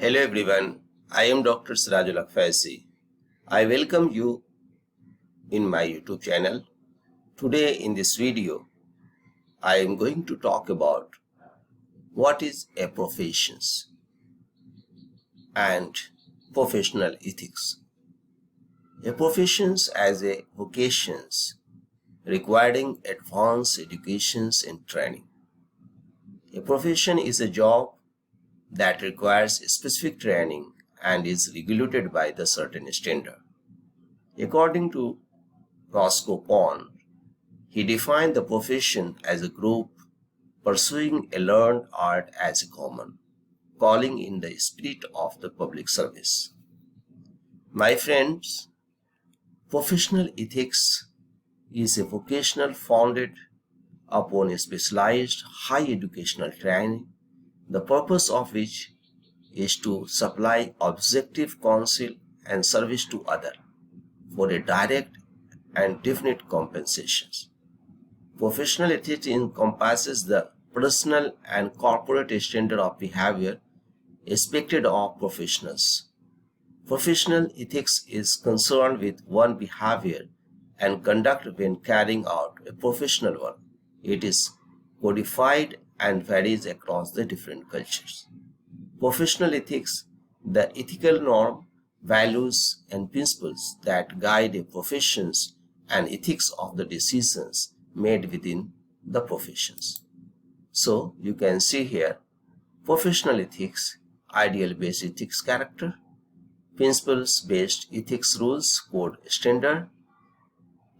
Hello everyone, I am Dr. Sirajul Akfaisi. I welcome you in my YouTube channel. Today in this video, I am going to talk about what is a profession and professional ethics. A profession as a vocations requiring advanced educations and training. A profession is a job that requires specific training and is regulated by the certain standard. According to Roscoe Pond, he defined the profession as a group pursuing a learned art as a common, calling in the spirit of the public service. My friends, professional ethics is a vocational founded upon a specialized high educational training, the purpose of which is to supply objective counsel and service to others for a direct and definite compensations. Professional ethics encompasses the personal and corporate standard of behavior expected of professionals. Professional ethics is concerned with one behavior and conduct when carrying out a professional work. It is codified and varies across the different cultures. Professional ethics, the ethical norm, values, and principles that guide a professions and ethics of the decisions made within the professions. So you can see here professional ethics, ideal based ethics character, principles based ethics rules code standard,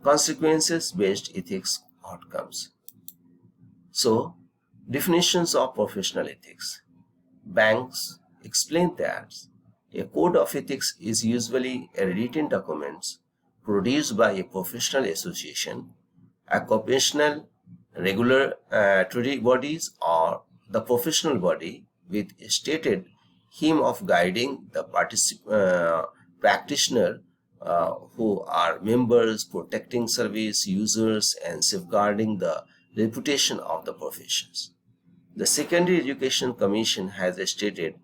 consequences based ethics outcomes. So definitions of professional ethics. Banks explain that a code of ethics is usually a written document produced by a professional association, occupational regulatory bodies, or the professional body with a stated aim of guiding the practitioner who are members, protecting service users, and safeguarding the reputation of the professions. The Secondary Education Commission has stated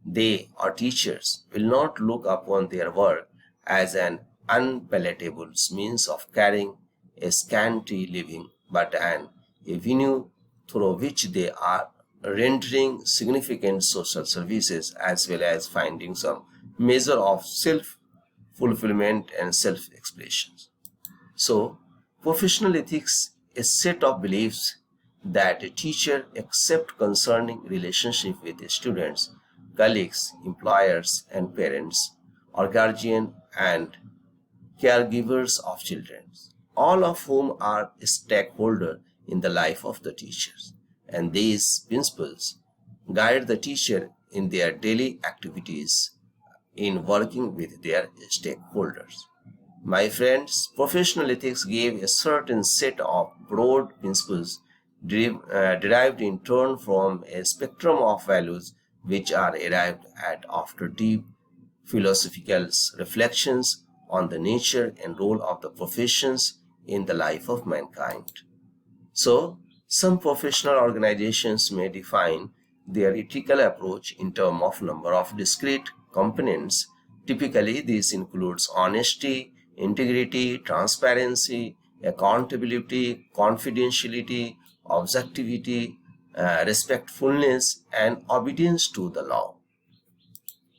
they or teachers will not look upon their work as an unpalatable means of carrying a scanty living, but an avenue through which they are rendering significant social services as well as finding some measure of self-fulfillment and self-expression. So, professional ethics is a set of beliefs that a teacher accepts concerning relationship with students, colleagues, employers, and parents, or guardian and caregivers of children, all of whom are stakeholders in the life of the teachers. And these principles guide the teacher in their daily activities in working with their stakeholders. My friends, professional ethics gave a certain set of broad principles derived in turn from a spectrum of values which are arrived at after deep philosophical reflections on the nature and role of the professions in the life of mankind. So, some professional organizations may define their ethical approach in terms of number of discrete components. Typically, this includes honesty, integrity, transparency, accountability, confidentiality, objectivity, respectfulness, and obedience to the law.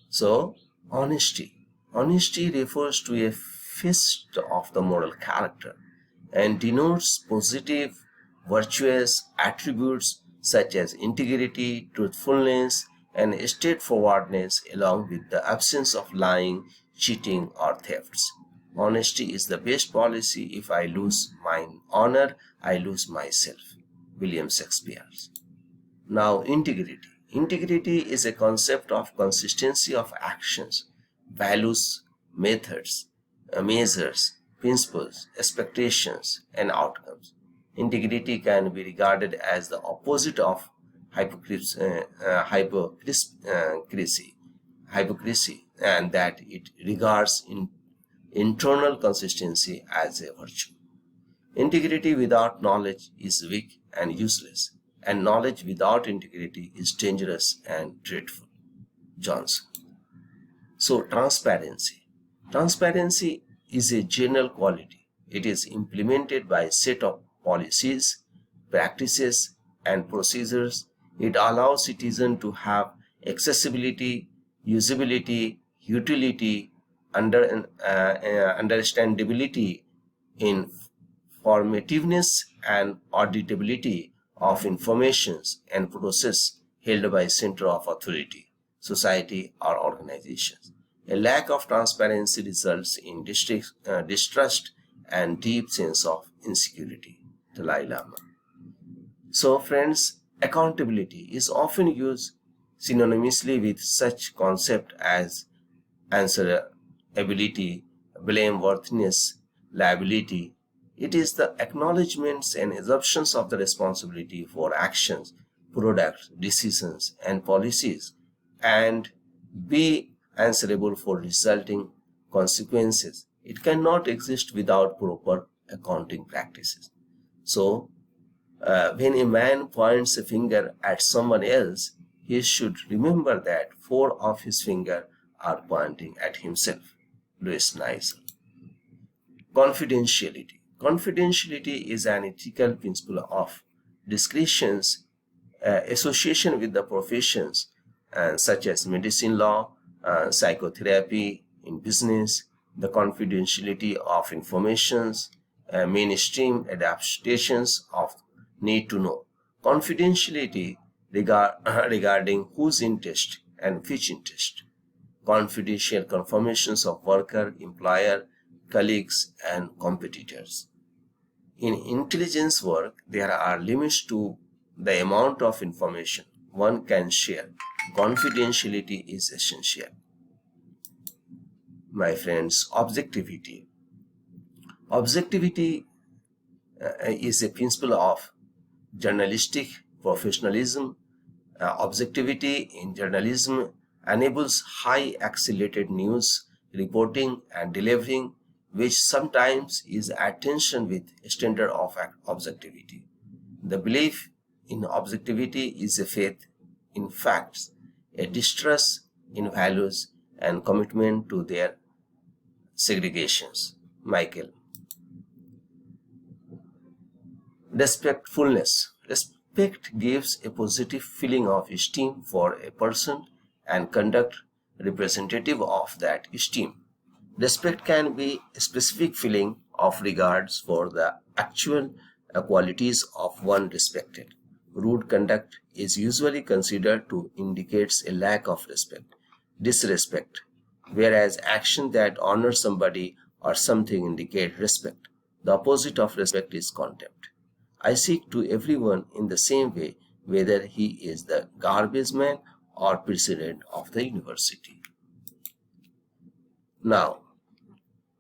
So, honesty. Honesty refers to a feast of the moral character and denotes positive, virtuous attributes such as integrity, truthfulness, and straightforwardness, along with the absence of lying, cheating, or thefts. Honesty is the best policy. If I lose my honor, I lose myself. William Shakespeare. Now, integrity. Integrity is a concept of consistency of actions, values, methods, measures, principles, expectations, and outcomes. Integrity can be regarded as the opposite of hypocrisy, and that it regards internal consistency as a virtue. Integrity without knowledge is weak and useless, and knowledge without integrity is dangerous and dreadful. Johnson. So transparency. Transparency is a general quality. It is implemented by a set of policies, practices, and procedures. It allows citizens to have accessibility, usability, utility, understandability, informativeness, and auditability of informations and process held by center of authority, society, or organizations. A lack of transparency results in distrust and deep sense of insecurity. Dalai Lama. So friends, accountability is often used synonymously with such concepts as answerability, blameworthiness, liability. It is the acknowledgments and assumptions of the responsibility for actions, products, decisions, and policies, and be answerable for resulting consequences. It cannot exist without proper accounting practices. So, when a man points a finger at someone else, he should remember that four of his fingers are pointing at himself. Louis Neisel. Confidentiality. Confidentiality is an ethical principle of discretion's association with the professions such as medicine law, psychotherapy, in business, the confidentiality of informations, mainstream adaptations of need to know. Confidentiality regarding whose interest and which interest. Confidential confirmations of worker, employer, colleagues, and competitors. In intelligence work, there are limits to the amount of information one can share. Confidentiality is essential. My friends, objectivity. Objectivity is a principle of journalistic professionalism. Objectivity in journalism enables high accelerated news reporting and delivering, which sometimes is at tension with standard of objectivity. The belief in objectivity is a faith in facts, a distrust in values, and commitment to their segregations. Michael. Respectfulness. Respect gives a positive feeling of esteem for a person and conduct representative of that esteem. Respect can be a specific feeling of regards for the actual qualities of one respected. Rude conduct is usually considered to indicate a lack of respect, disrespect, whereas action that honors somebody or something indicate respect. The opposite of respect is contempt. I speak to everyone in the same way, whether he is the garbage man or president of the university. Now,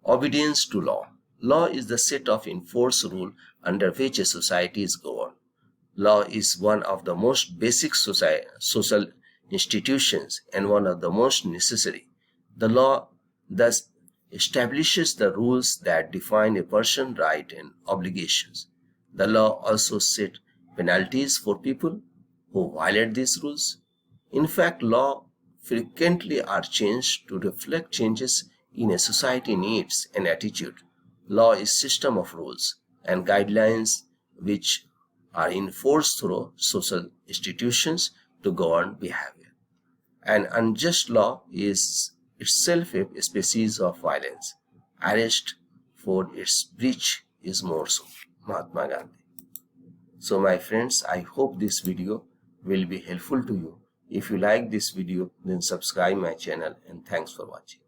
obedience to law. Law is the set of enforced rules under which a society is governed. Law is one of the most basic social institutions and one of the most necessary. The law thus establishes the rules that define a person's rights and obligations. The law also sets penalties for people who violate these rules. In fact, law frequently are changed to reflect changes in a society needs and attitude. Law is system of rules and guidelines which are enforced through social institutions to govern behavior. An unjust law is itself a species of violence. Arrest for its breach is more so. Mahatma Gandhi. So my friends, I hope this video will be helpful to you. If you like this video, then subscribe my channel, and thanks for watching.